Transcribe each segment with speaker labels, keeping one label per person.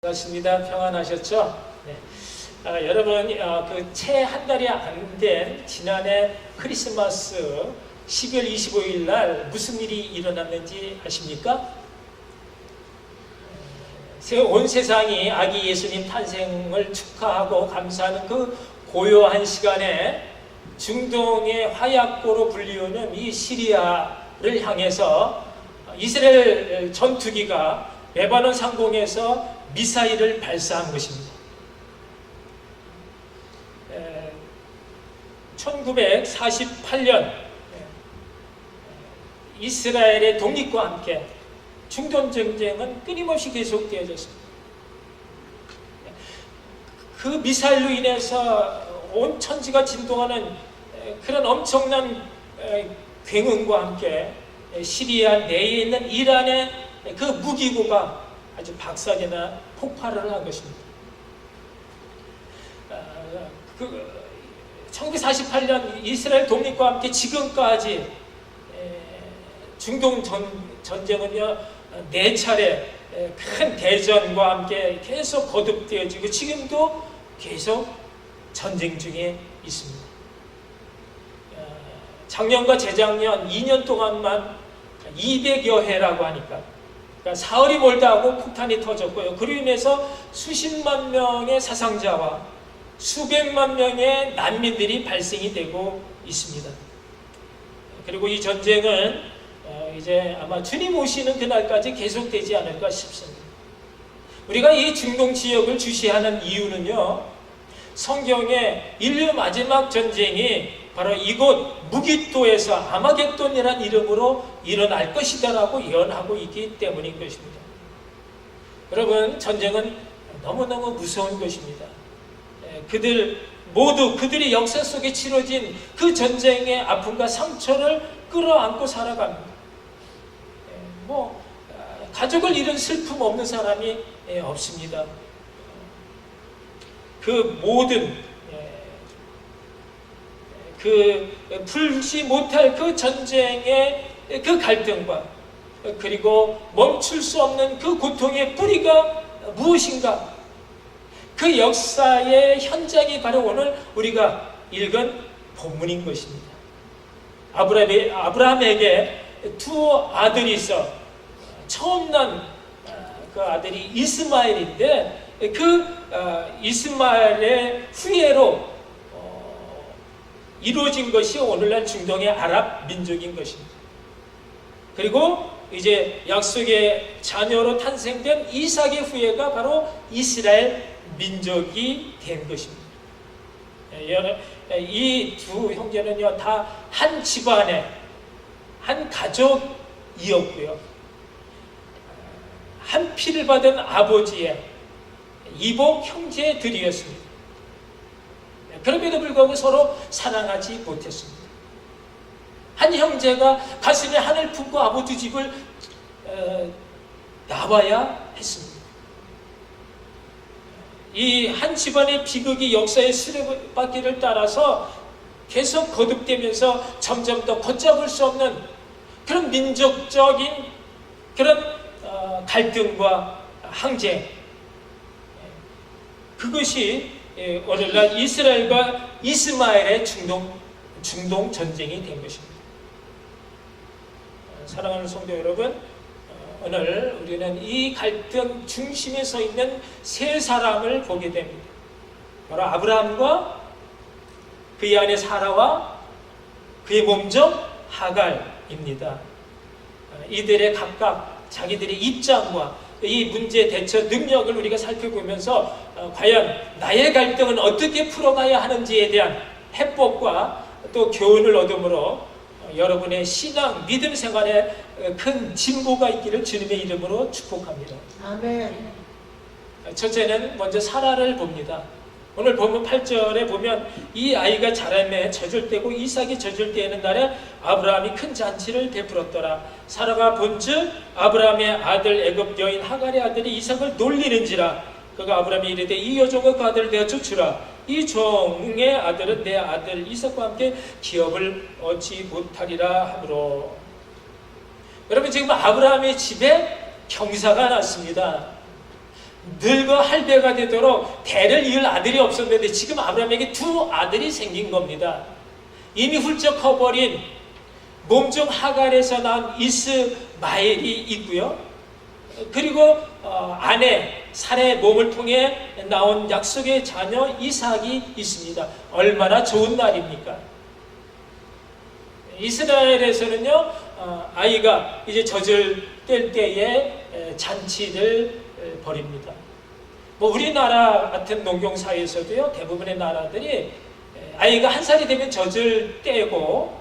Speaker 1: 반갑습니다. 평안하셨죠? 네. 여러분, 그 채 한 달이 안 된 지난해 크리스마스 12월 25일 날 무슨 일이 일어났는지 아십니까? 온 세상이 아기 예수님 탄생을 축하하고 감사하는 그 고요한 시간에 중동의 화약고로 불리우는 이 시리아를 향해서 이스라엘 전투기가 레바논 상공에서 미사일을 발사한 것입니다. 1948년 이스라엘의 독립과 함께 중동 전쟁은 끊임없이 계속되어졌습니다. 그 미사일로 인해서 온 천지가 진동하는 그런 엄청난 굉음과 함께 시리아 내에 있는 이란의 그 무기고가 아주 박살이나 폭발을 한 것입니다. 1948년 이스라엘 독립과 함께 지금까지 중동 전쟁은요 4차례 큰 대전과 함께 계속 거듭되어지고 지금도 계속 전쟁 중에 있습니다. 작년과 재작년 2년 동안만 200여 회라고 하니까 그러니까 사흘이 멀다 하고 폭탄이 터졌고요. 그로 인해서 수십만 명의 사상자와 수백만 명의 난민들이 발생이 되고 있습니다. 그리고 이 전쟁은 이제 아마 주님 오시는 그날까지 계속되지 않을까 싶습니다. 우리가 이 중동 지역을 주시하는 이유는요, 성경에 인류 마지막 전쟁이 바로 이곳 무기토에서 아마겟돈이라는 이름으로 일어날 것이다라고 예언하고 있기 때문인 것입니다. 여러분, 전쟁은 너무너무 무서운 것입니다. 그들 모두 그들의 역사 속에 치러진 그 전쟁의 아픔과 상처를 끌어안고 살아갑니다. 가족을 잃은 슬픔 없는 사람이 없습니다. 그 모든 그 풀지 못할 그 전쟁의 그 갈등과 그리고 멈출 수 없는 그 고통의 뿌리가 무엇인가? 그 역사의 현장이 바로 오늘 우리가 읽은 본문인 것입니다. 아브라함에게 두 아들이 있어 처음 난 그 아들이 이스마엘인데 그 이스마엘의 후예로 이루어진 것이 오늘날 중동의 아랍 민족인 것입니다. 그리고 이제 약속의 자녀로 탄생된 이삭의 후예가 바로 이스라엘 민족이 된 것입니다. 이 두 형제는요 다 한 집안의 한 가족이었고요. 한 피를 받은 아버지의 이복 형제들이었습니다. 그럼에도 불구하고 서로 사랑하지 못했습니다. 한 형제가 가슴에 하늘 품고 아버지 집을 나와야 했습니다. 이 한 집안의 비극이 역사의 수레바퀴를 따라서 계속 거듭되면서 점점 더 걷잡을 수 없는 그런 민족적인 그런 갈등과 항쟁, 그것이 오늘날 이스라엘과 이스마엘의 중동 전쟁이 된 것입니다. 사랑하는 성도 여러분, 오늘 우리는 이 갈등 중심에 서 있는 세 사람을 보게 됩니다. 바로 아브라함과 그의 아내 사라와 그의 몸종 하갈입니다. 이들의 각각 자기들의 입장과 이 문제 대처 능력을 우리가 살펴보면서 과연 나의 갈등은 어떻게 풀어가야 하는지에 대한 해법과 또 교훈을 얻음으로 여러분의 신앙, 믿음 생활에 큰 진보가 있기를 주님의 이름으로 축복합니다.
Speaker 2: 아멘.
Speaker 1: 첫째는 먼저 사라를 봅니다. 오늘 본문 8절에 보면 이 아이가 자라매 젖을 때고 이삭이 젖을 때에는 날에 아브라함이 큰 잔치를 베풀었더라. 사라가 본즉 아브라함의 아들 애굽 여인 하갈의 아들이 이삭을 놀리는지라. 그가 아브라함이 이르되 이 여종과 그 아들을 내어 쫓으라. 이 종의 아들은 내 아들 이삭과 함께 기업을 얻지 못하리라 하므로. 여러분, 지금 아브라함의 집에 경사가 났습니다. 늙어 할배가 되도록 대를 이을 아들이 없었는데 지금 아브라함에게 두 아들이 생긴 겁니다. 이미 훌쩍 커버린 몸종 하갈에서 나온 이스마엘이 있고요. 그리고 아내 사라의 몸을 통해 나온 약속의 자녀 이삭이 있습니다. 얼마나 좋은 날입니까? 이스라엘에서는요, 아이가 이제 젖을 뗄 때에 잔치를 벌입니다. 뭐 우리나라 같은 농경사회에서도요, 대부분의 나라들이 아이가 1살이 되면 젖을 떼고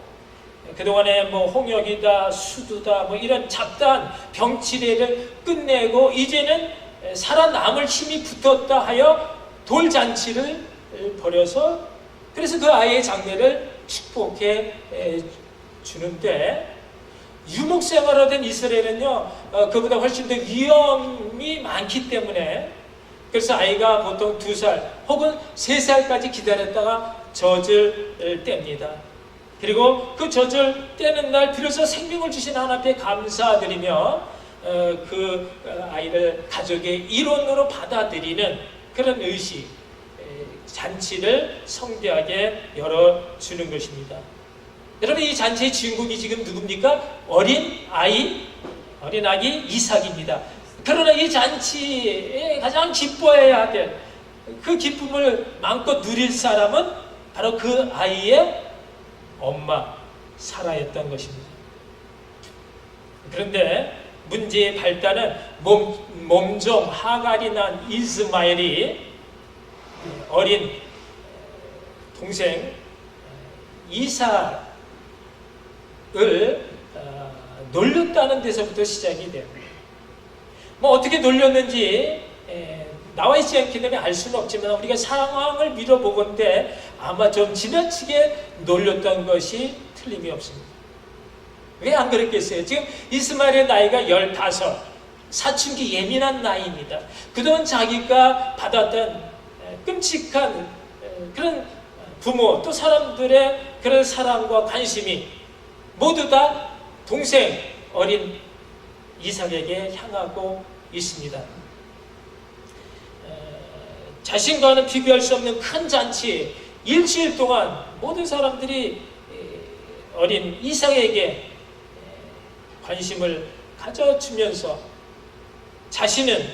Speaker 1: 그동안에 뭐 홍역이다, 수두다, 뭐 이런 잡다한 병치레를 끝내고 이제는 살아남을 힘이 붙었다 하여 돌잔치를 벌여서 그래서 그 아이의 장래를 축복해 주는데 유목생활을 하던 이스라엘은요, 그보다 훨씬 더 위험이 많기 때문에 그래서 아이가 보통 2살 혹은 3살까지 기다렸다가 젖을 뗍니다. 그리고 그 젖을 떼는 날 비로소 생명을 주신 하나님 앞에 감사드리며 그 아이를 가족의 일원으로 받아들이는 그런 의식, 잔치를 성대하게 열어주는 것입니다. 여러분, 이 잔치의 주인공이 지금 누굽니까? 어린아기 이삭입니다. 그러나 이 잔치에 가장 기뻐해야 될 그 기쁨을 마음껏 누릴 사람은 바로 그 아이의 엄마 사라였던 것입니다. 그런데 문제의 발단은 몸종 하갈이 난 이스마엘이 어린 동생 이삭을 놀렸다는 데서부터 시작이 됩니다. 뭐 어떻게 놀렸는지 나와 있지 않기 때문에 알 수는 없지만 우리가 상황을 미뤄보건대 아마 좀 지나치게 놀렸던 것이 틀림이 없습니다. 왜 안 그랬겠어요? 지금 이스마엘의 나이가 15, 사춘기 예민한 나이입니다. 그동안 자기가 받았던 끔찍한 그런 부모 또 사람들의 그런 사랑과 관심이 모두 다 동생 어린 이삭에게 향하고 있습니다. 자신과는 비교할 수 없는 큰 잔치, 일주일 동안 모든 사람들이 어린 이삭에게 관심을 가져주면서 자신은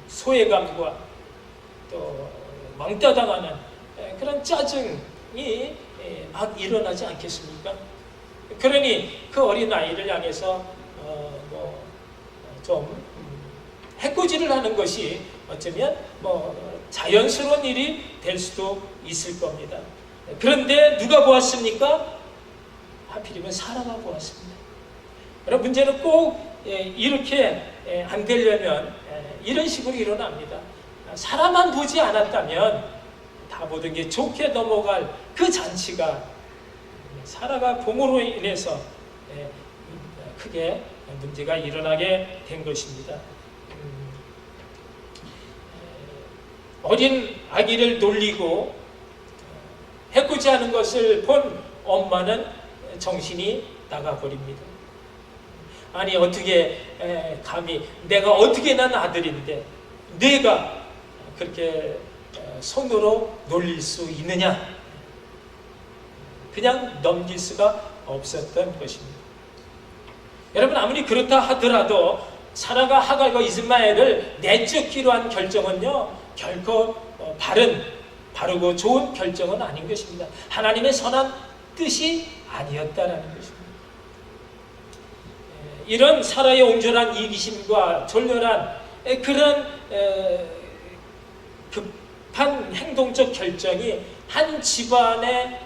Speaker 1: 소외감과 또 왕따당하는 그런 짜증이 막 일어나지 않겠습니까? 그러니 그 어린 아이를 향해서 좀 해코지를 하는 것이 어쩌면 자연스러운 일이 될 수도 있을 겁니다. 그런데 누가 보았습니까? 하필이면 사라가 보았습니다. 여러분, 문제는 꼭 이렇게 안 되려면 이런 식으로 일어납니다. 사라만 보지 않았다면 다 모든 게 좋게 넘어갈 그 잔치가 사라가 봄으로 인해서 크게 문제가 일어나게 된 것입니다. 어린 아기를 놀리고 해코지하는 것을 본 엄마는 정신이 나가버립니다. 아니 어떻게 감히 내가 어떻게 난 아들인데 내가 그렇게 손으로 놀릴 수 있느냐, 그냥 넘길 수가 없었던 것입니다. 여러분, 아무리 그렇다 하더라도 사라가 하갈과 이스마엘을 내쫓기로 한 결정은요 결코 바르고 좋은 결정은 아닌 것입니다. 하나님의 선한 뜻이 아니었다라는 것입니다. 이런 사라의 온전한 이기심과 졸렬한 그런 급한 행동적 결정이 한 집안의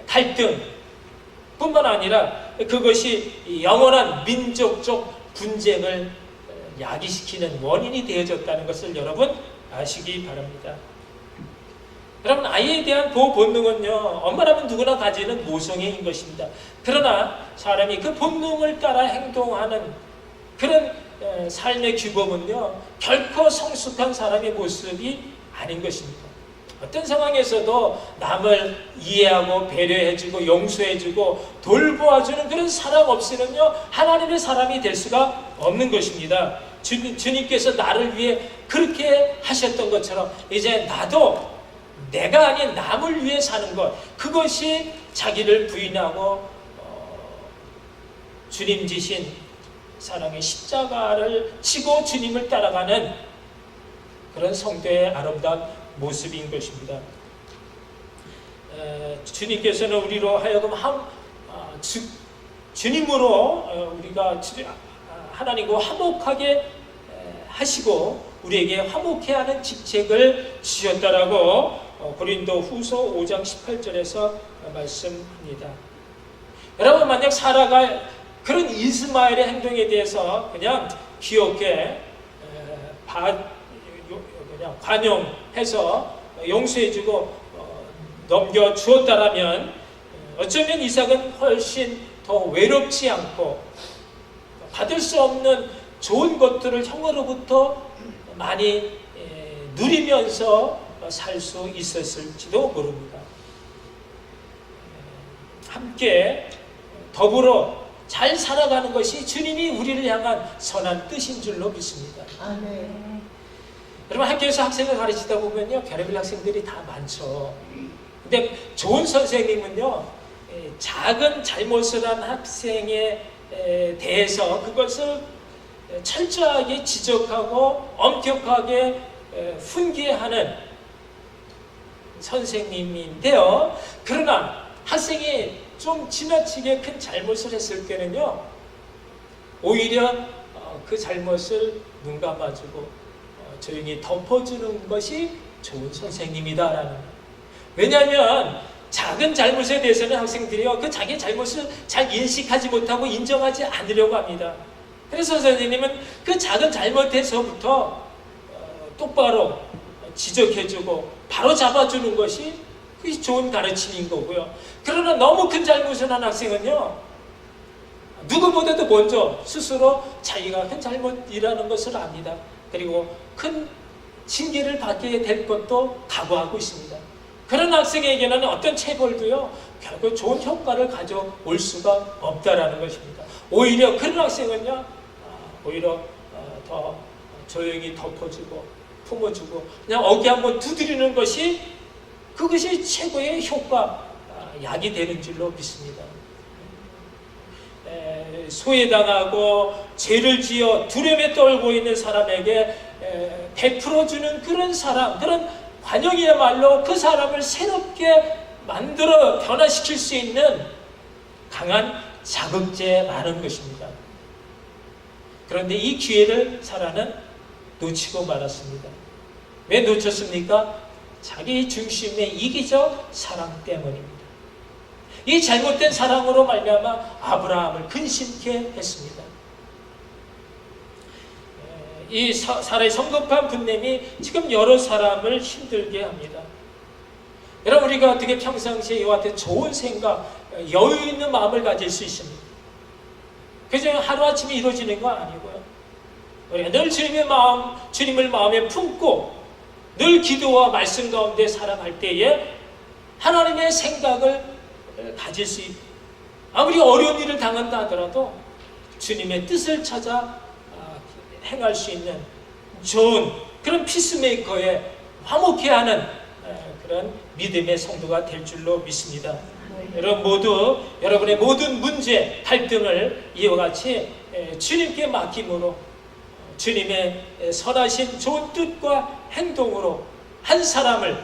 Speaker 1: 갈등뿐만 아니라 그것이 영원한 민족적 분쟁을 야기시키는 원인이 되어졌다는 것을 여러분 아시기 바랍니다. 여러분, 아이에 대한 보호 본능은요 엄마라면 누구나 가지는 모성애인 것입니다. 그러나 사람이 그 본능을 따라 행동하는 그런 삶의 규범은요 결코 성숙한 사람의 모습이 아닌 것입니다. 어떤 상황에서도 남을 이해하고 배려해주고 용서해주고 돌보아주는 그런 사람 없이는요 하나님의 사람이 될 수가 없는 것입니다. 주님께서 나를 위해 그렇게 하셨던 것처럼 이제 나도 내가 아닌 남을 위해 사는 것, 그것이 자기를 부인하고 주님 지신 사랑의 십자가를 지고 주님을 따라가는 그런 성도의 아름다운 모습인 것입니다. 주님께서는 우리로 하여금 주님으로 우리가 하나님과 화목하게 하시고 우리에게 화목해 하는 직책을 주셨다라고 고린도 후서 5장 18절에서 말씀합니다. 여러분, 만약 사라가 그런 이스마엘의 행동에 대해서 그냥 귀엽게 그냥 관용해서 용서해주고 넘겨주었다라면 어쩌면 이삭은 훨씬 더 외롭지 않고 받을 수 없는 좋은 것들을 형으로부터 많이 누리면서 살 수 있었을지도 모릅니다. 함께 더불어 잘 살아가는 것이 주님이 우리를 향한 선한 뜻인 줄로 믿습니다.
Speaker 2: 아멘.
Speaker 1: 여러분, 학교에서 학생을 가르치다 보면요, 별의별 학생들이 다 많죠. 근데 좋은 선생님은요, 작은 잘못을 한 학생에 대해서 그것을 철저하게 지적하고 엄격하게 훈계하는 선생님인데요. 그러나 학생이 좀 지나치게 큰 잘못을 했을 때는요, 오히려 그 잘못을 눈 감아주고 조용히 덮어주는 것이 좋은 선생님이다라는 거예요. 왜냐하면 작은 잘못에 대해서는 학생들이요, 그 자기 잘못을 잘 인식하지 못하고 인정하지 않으려고 합니다. 그래서 선생님은 그 작은 잘못에서부터 똑바로 지적해주고 바로 잡아주는 것이 그게 좋은 가르침인 거고요. 그러나 너무 큰 잘못을 한 학생은요, 누구보다도 먼저 스스로 자기가 큰 잘못이라는 것을 압니다. 그리고 큰 징계를 받게 될 것도 각오하고 있습니다. 그런 학생에게는 어떤 체벌도요, 결국 좋은 효과를 가져올 수가 없다라는 것입니다. 오히려 그런 학생은요, 오히려 더 조용히 덮어주고 품어주고 그냥 어깨 한번 두드리는 것이 그것이 최고의 효과, 약이 되는 줄로 믿습니다. 소외당하고 죄를 지어 두려움에 떨고 있는 사람에게 베풀어주는 그런 사람, 그런 관용이야말로 그 사람을 새롭게 만들어 변화시킬 수 있는 강한 자극제라는 것입니다. 그런데 이 기회를 사라는 놓치고 말았습니다. 왜 놓쳤습니까? 자기 중심의 이기적 사랑 때문입니다. 이 잘못된 사랑으로 말미암아 아브라함을 근심케 했습니다. 이 사라의 성급한 분냄이 지금 여러 사람을 힘들게 합니다. 여러분, 우리가 어떻게 평상시에 이와 같은 좋은 생각, 여유 있는 마음을 가질 수 있습니까? 그저 하루아침에 이루어지는 거 아니고요. 우리가 늘 주님을 마음에 품고 늘 기도와 말씀 가운데 살아갈 때에 하나님의 생각을 가질 수 있고, 아무리 어려운 일을 당한다 하더라도 주님의 뜻을 찾아 행할 수 있는 좋은 그런 피스메이커의 화목해 하는 그런 믿음의 성도가 될 줄로 믿습니다. 여러분 모두 여러분의 모든 문제, 갈등을 이와 같이 주님께 맡김으로 주님의 선하신 좋은 뜻과 행동으로 한 사람을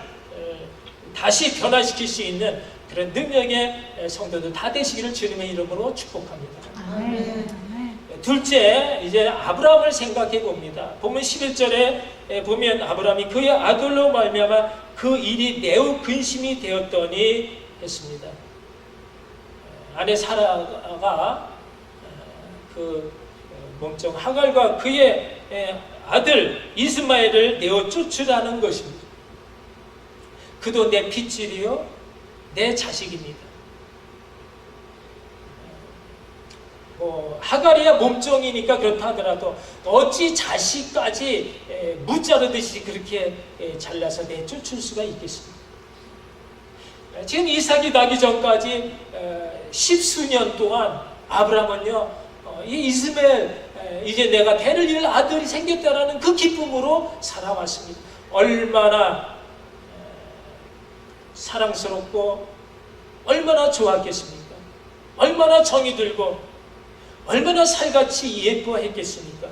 Speaker 1: 다시 변화시킬 수 있는 그런 능력의 성도들 다 되시기를 주님의 이름으로 축복합니다.
Speaker 2: 아멘.
Speaker 1: 둘째, 이제 아브라함을 생각해 봅니다. 보면 11절에 보면 아브라함이 그의 아들로 말미암아 그 일이 매우 근심이 되었더니 했습니다. 아내 사라가 그 몸종 하갈과 그의 아들 이스마엘을 내어 쫓으라는 것입니다. 그도 내 핏줄이요 내 자식입니다. 하갈이야 몸종이니까 그렇다 하더라도 어찌 자식까지 무자르듯이 그렇게 잘라서 내쫓을 수가 있겠습니까? 지금 이삭이 나기 전까지 10수년 동안 아브라함은요, 이 이스마엘 이제 내가 대를 이을 아들이 생겼다라는 그 기쁨으로 살아왔습니다. 얼마나 사랑스럽고 얼마나 좋았겠습니까? 얼마나 정이 들고 얼마나 살같이 예뻐했겠습니까?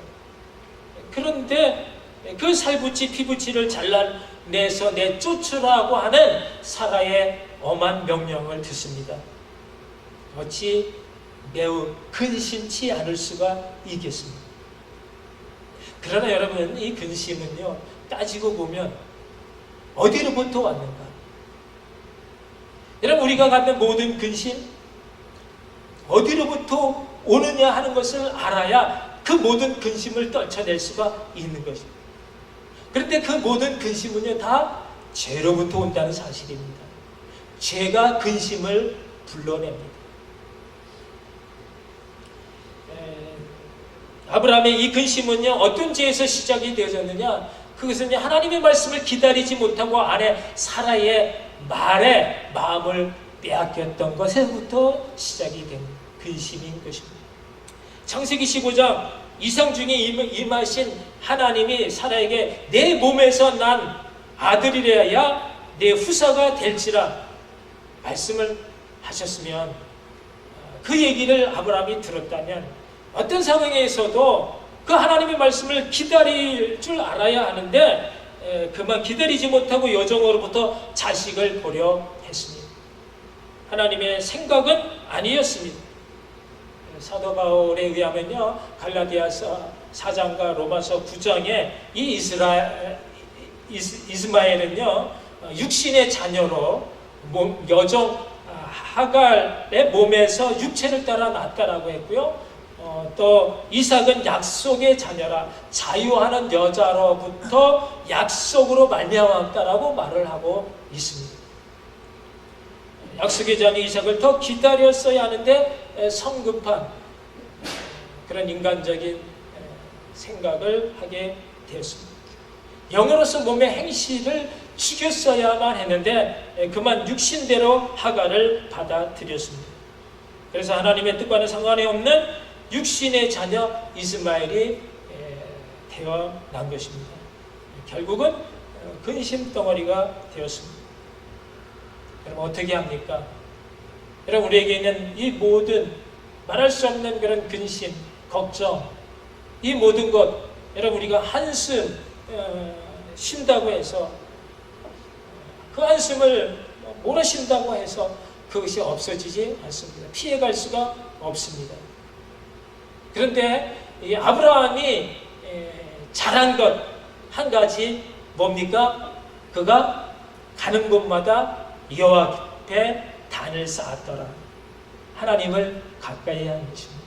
Speaker 1: 그런데 그 살붙이 피붙이를 잘라내서 내쫓으라고 하는 사라의 엄한 명령을 듣습니다. 어찌 매우 근심치 않을 수가 있겠습니까? 그러나 여러분, 이 근심은요, 따지고 보면 어디로부터 왔는가? 여러분, 우리가 갖는 모든 근심 어디로부터 오느냐 하는 것을 알아야 그 모든 근심을 떨쳐낼 수가 있는 것입니다. 그런데 그 모든 근심은요, 다 죄로부터 온다는 사실입니다. 죄가 근심을 불러냅니다. 아브라함의 이 근심은요, 어떤 죄에서 시작이 되어졌느냐? 그것은 하나님의 말씀을 기다리지 못하고 아내 사라의 말에 마음을 빼앗겼던 것에부터 시작이 된 근심인 것입니다. 창세기 15장 이상 중에 임하신 하나님이 사라에게 내 몸에서 난 아들이래야 내 후사가 될지라 말씀을 하셨으면, 그 얘기를 아브라함이 들었다면 어떤 상황에서도 그 하나님의 말씀을 기다릴 줄 알아야 하는데 그만 기다리지 못하고 여종으로부터 자식을 보려 했습니다. 하나님의 생각은 아니었습니다. 사도 바울에 의하면요, 갈라디아서 4장과 로마서 9장에 이 이스마엘은요, 육신의 자녀로 여종 하갈의 몸에서 육체를 따라 났다라고 했고요. 또 이삭은 약속의 자녀라, 자유하는 여자로부터 약속으로 말미암았다라고 말을 하고 있습니다. 약속의 자녀 이삭을 더 기다렸어야 하는데 성급한 그런 인간적인 생각을 하게 되었습니다. 영으로서 몸의 행실을 죽였어야만 했는데 그만 육신대로 하갈을 받아들였습니다. 그래서 하나님의 뜻과는 상관이 없는 육신의 자녀 이스마엘이 태어난 것입니다. 결국은 근심 덩어리가 되었습니다. 여러분, 어떻게 합니까? 여러분, 우리에게 있는 이 모든 말할 수 없는 그런 근심, 걱정, 이 모든 것, 여러분, 우리가 한숨 쉰다고 해서 그 한숨을 몰아쉰다고 해서 그것이 없어지지 않습니다. 피해갈 수가 없습니다. 그런데 이 아브라함이 잘한 것 한 가지 뭡니까? 그가 가는 곳마다 여호와 앞에 단을 쌓았더라. 하나님을 가까이 한 것입니다.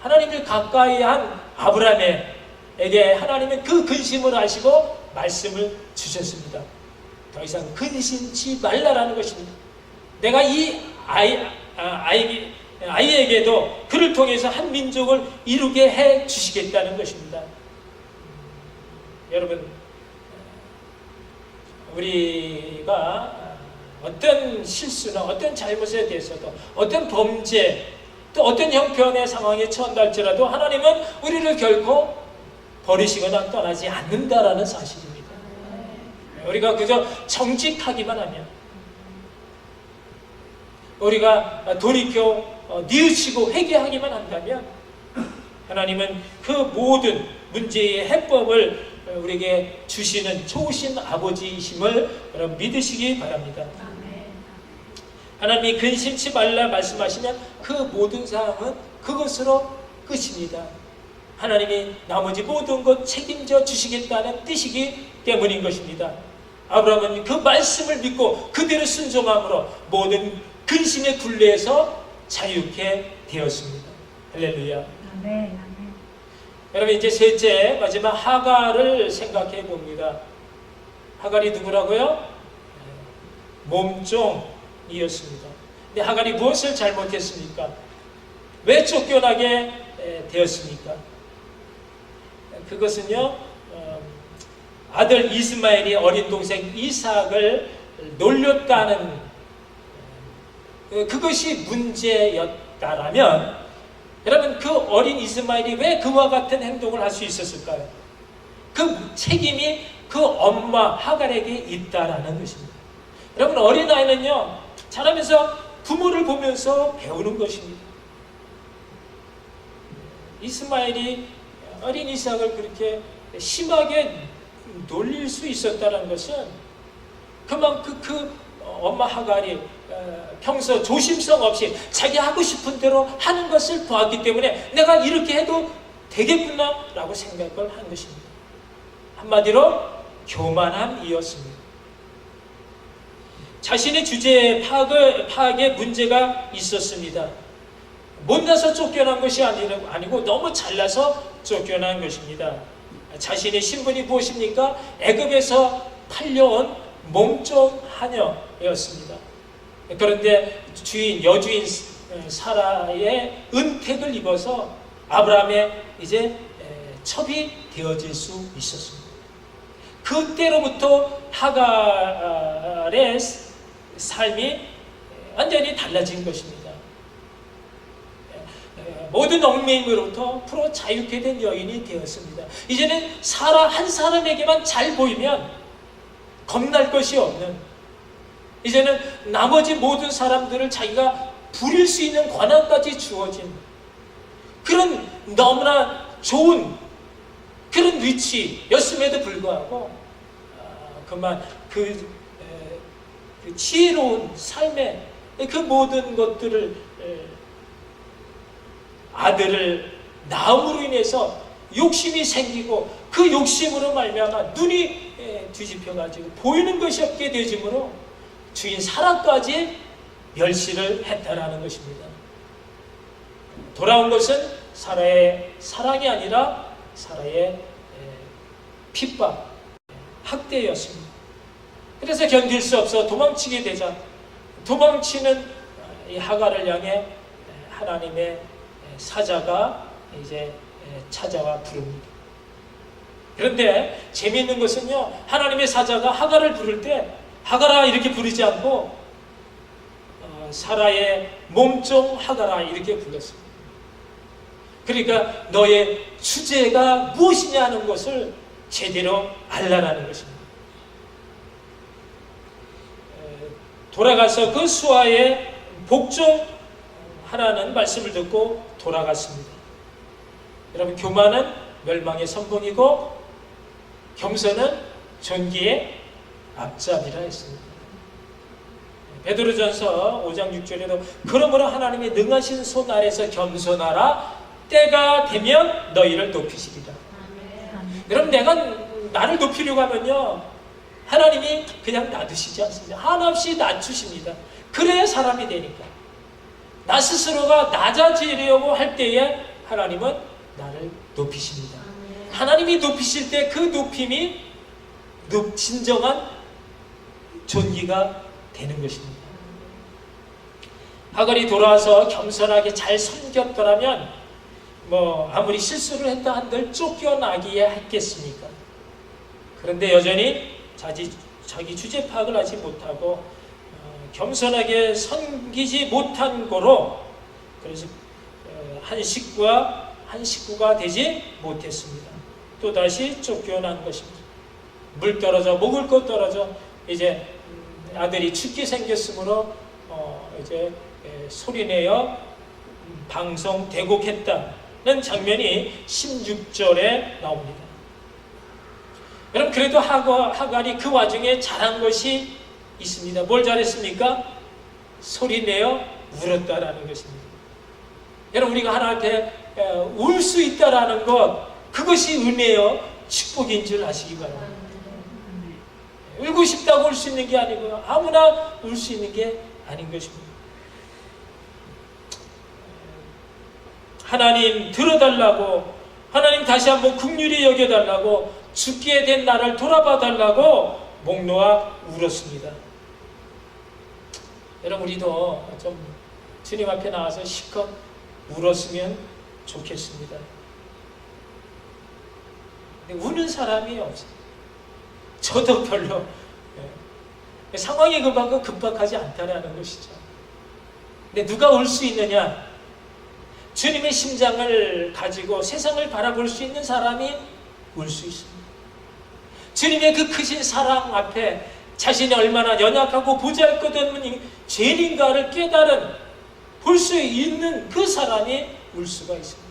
Speaker 1: 하나님을 가까이 한 아브라함에게 하나님은 그 근심을 아시고 말씀을 주셨습니다. 더 이상 근심치 말라라는 것입니다. 내가 이 아이에게도 그를 통해서 한 민족을 이루게 해 주시겠다는 것입니다. 여러분, 우리가 어떤 실수나 어떤 잘못에 대해서도 어떤 범죄 또 어떤 형편의 상황에 처한달지라도 하나님은 우리를 결코 버리시거나 떠나지 않는다라는 사실입니다. 우리가 그저 정직하기만 하면, 우리가 돌이켜 뉘우치고 회개하기만 한다면 하나님은 그 모든 문제의 해법을 우리에게 주시는 좋으신 아버지이심을 여러분 믿으시기 바랍니다. 하나님이 근심치 말라 말씀하시면 그 모든 상황은 그것으로 끝입니다. 하나님이 나머지 모든 것 책임져 주시겠다는 뜻이기 때문인 것입니다. 아브라함은 그 말씀을 믿고 그대로 순종함으로 모든 근심의 굴레에서 자유케 되었습니다. 할렐루야.
Speaker 2: 아멘.
Speaker 1: 여러분, 이제 셋째, 마지막 하갈을 생각해 봅니다. 하갈이 누구라고요? 몸종이었습니다. 근데 하갈이 무엇을 잘못했습니까? 왜 쫓겨나게 되었습니까? 그것은요, 아들 이스마엘이 어린 동생 이삭을 놀렸다는 그것이 문제였다라면 여러분, 그 어린 이스마엘이 왜 그와 같은 행동을 할 수 있었을까요? 그 책임이 그 엄마 하갈에게 있다라는 것입니다. 여러분, 어린아이는요, 자라면서 부모를 보면서 배우는 것입니다. 이스마엘이 어린 이삭을 그렇게 심하게 놀릴 수 있었다는 것은 그만큼 그 엄마 하갈이 평소 조심성 없이 자기 하고 싶은 대로 하는 것을 보았기 때문에 내가 이렇게 해도 되겠구나 라고 생각을 한 것입니다. 한마디로 교만함이었습니다. 자신의 주제에 파악에 문제가 있었습니다. 못나서 쫓겨난 것이 아니고 너무 잘나서 쫓겨난 것입니다. 자신의 신분이 무엇입니까? 애굽에서 팔려온 몸종 하녀였습니다. 그런데 여주인 사라의 은택을 입어서 아브라함의 이제 첩이 되어질 수 있었습니다. 그때로부터 하갈의 삶이 완전히 달라진 것입니다. 모든 얽매임으로부터 풀어 자유케 된 여인이 되었습니다. 이제는 사라 한 사람에게만 잘 보이면 겁날 것이 없는, 이제는 나머지 모든 사람들을 자기가 부릴 수 있는 권한까지 주어진 그런 너무나 좋은 그런 위치였음에도 불구하고 그만 그 지혜로운 삶의 그 모든 것들을 아들을 낳음으로 인해서 욕심이 생기고 그 욕심으로 말미암아 눈이 뒤집혀가지고 보이는 것이 없게 되므로 주인 사라까지 멸시를 했다라는 것입니다. 돌아온 것은 사라의 사랑이 아니라 사라의 핍박, 학대였습니다. 그래서 견딜 수 없어 도망치게 되자 도망치는 이 하갈을 향해 하나님의 사자가 이제 찾아와 부릅니다. 그런데 재미있는 것은요, 하나님의 사자가 하갈을 부를 때 하갈아 이렇게 부르지 않고 사라의 몸종 하갈아 이렇게 불렀습니다. 그러니까 너의 주제가 무엇이냐는 것을 제대로 알라라는 것입니다. 돌아가서 그 수하의 복종하라는 말씀을 듣고 돌아갔습니다. 여러분, 교만은 멸망의 선봉이고 겸손은 존귀의 앞잡이라 했습니다. 베드로전서 5장 6절에도 그러므로 하나님의 능하신 손 아래서 겸손하라, 때가 되면 너희를 높이시리라. 여러분, 내가 나를 높이려고 하면요, 하나님이 그냥 놔두시지 않습니다. 한없이 낮추십니다. 그래야 사람이 되니까. 나 스스로가 낮아지려고 할 때에 하나님은 나를 높이십니다. 하나님이 높이실 때 그 높임이 진정한 존귀가 되는 것입니다. 하갈이 돌아와서 겸손하게 잘 섬겼더라면 아무리 실수를 했다 한들 쫓겨나기야 했겠습니까? 그런데 여전히 자기 주제 파악을 하지 못하고 겸손하게 섬기지 못한 거로 그래서 한 식구가 되지 못했습니다. 또다시 쫓겨난 것입니다. 물 떨어져 먹을 것 떨어져 이제 아들이 죽게 생겼으므로 이제 소리내어 방송 대곡했다는 장면이 16절에 나옵니다. 여러분, 그래도 하갈이 그 와중에 잘한 것이 있습니다. 뭘 잘했습니까? 소리내어 울었다라는 것입니다. 여러분, 우리가 하나님께 울 수 있다라는 것, 그것이 은혜요 축복인 줄 아시기 바랍니다. 울고 싶다고 울 수 있는 게 아니고 아무나 울 수 있는 게 아닌 것입니다. 하나님 들어달라고, 하나님 다시 한번 긍휼히 여겨달라고, 죽게 된 나를 돌아봐달라고 목 놓아 울었습니다. 여러분, 우리도 좀 주님 앞에 나와서 실컷 울었으면 좋겠습니다. 근데 우는 사람이 없어요. 저도 별로 상황이 급하고 급박하지 않다라는 것이죠. 근데 누가 울 수 있느냐? 주님의 심장을 가지고 세상을 바라볼 수 있는 사람이 울 수 있습니다. 주님의 그 크신 사랑 앞에 자신이 얼마나 연약하고 보잘것없는 죄인인가를 깨달은 볼 수 있는 그 사람이 울 수가 있습니다.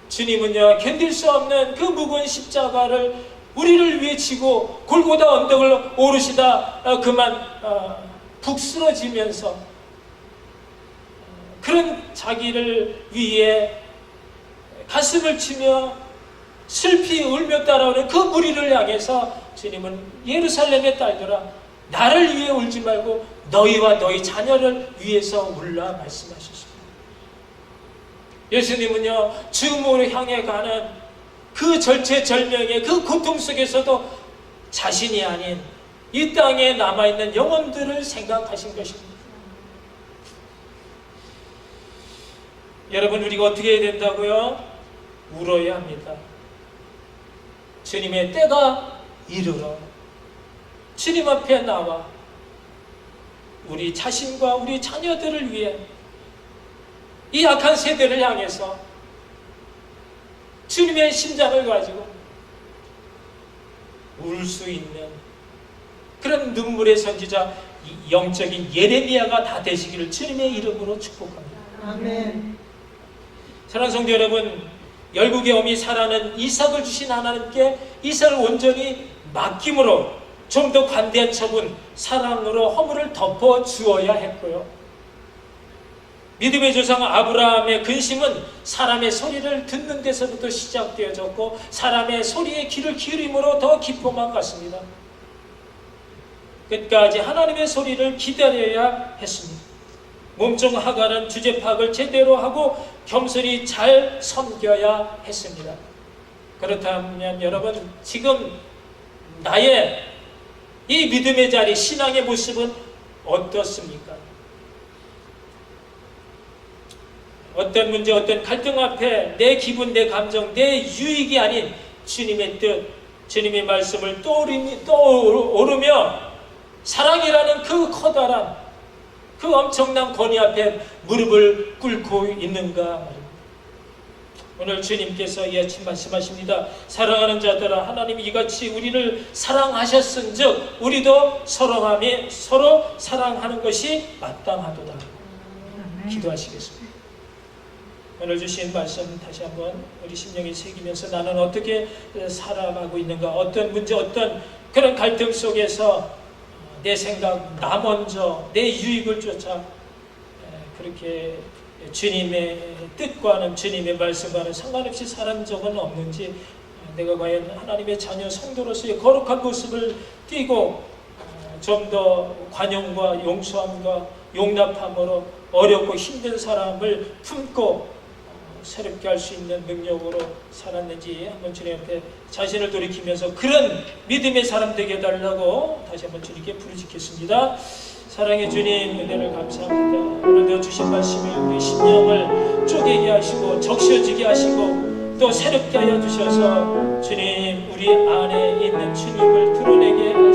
Speaker 1: 주님은요, 견딜 수 없는 그 무거운 십자가를 우리를 위해 지고 골고다 언덕을 오르시다 그만 북 쓰러지면서 그런 자기를 위해 가슴을 치며 슬피 울며 따라오는 그 무리를 향해서 주님은 예루살렘의 딸들아, 나를 위해 울지 말고 너희와 너희 자녀를 위해서 울라 말씀하셨습니다. 예수님은요, 죽음으로 향해 가는 그 절체절명의 그 고통 속에서도 자신이 아닌 이 땅에 남아있는 영혼들을 생각하신 것입니다. 여러분, 우리가 어떻게 해야 된다고요? 울어야 합니다. 주님의 때가 이르러 주님 앞에 나와 우리 자신과 우리 자녀들을 위해 이 악한 세대를 향해서 주님의 심장을 가지고 울 수 있는 그런 눈물의 선지자, 영적인 예레미야가 다 되시기를 주님의 이름으로 축복합니다.
Speaker 2: 아멘.
Speaker 1: 사랑하는 성도 여러분, 열국의 어미 사라는 이삭을 주신 하나님께 이삭을 온전히 맡김으로 좀 더 관대한 처분, 사랑으로 허물을 덮어 주어야 했고요. 믿음의 조상 아브라함의 근심은 사람의 소리를 듣는 데서부터 시작되어졌고 사람의 소리에 귀를 기울임으로 더 깊어만 갔습니다. 끝까지 하나님의 소리를 기다려야 했습니다. 몸종 하갈은 주제 파악을 제대로 하고 겸손히 잘 섬겨야 했습니다. 그렇다면 여러분, 지금 나의 이 믿음의 자리, 신앙의 모습은 어떻습니까? 어떤 문제, 어떤 갈등 앞에 내 기분, 내 감정, 내 유익이 아닌 주님의 뜻, 주님의 말씀을 떠오르며 사랑이라는 그 커다란, 그 엄청난 권위 앞에 무릎을 꿇고 있는가 말입니다. 오늘 주님께서 이 아침 말씀하십니다. 사랑하는 자들아, 하나님이 이같이 우리를 사랑하셨은즉 우리도 서로 사랑하는 것이 마땅하도다. 기도하시겠습니다. 오늘 주신 말씀 다시 한번 우리 심령에 새기면서 나는 어떻게 살아가고 있는가, 어떤 문제, 어떤 그런 갈등 속에서 내 생각, 나 먼저, 내 유익을 쫓아 그렇게 주님의 뜻과는 주님의 말씀과는 상관없이 살은 적은 없는지, 내가 과연 하나님의 자녀 성도로서의 거룩한 모습을 띠고 좀 더 관용과 용서함과 용납함으로 어렵고 힘든 사람을 품고 새롭게 할 수 있는 능력으로 살았는지 한번 주님 앞에 자신을 돌이키면서 그런 믿음의 사람 되게 해달라고 다시 한번 주님께 부르짖겠습니다. 사랑의 주님, 은혜를 감사합니다. 오늘도 주신 말씀이 우리 심령을 쪼개게 하시고 적셔지게 하시고 또 새롭게 하여 주셔서 주님, 우리 안에 있는 주님을 드러내게 하시고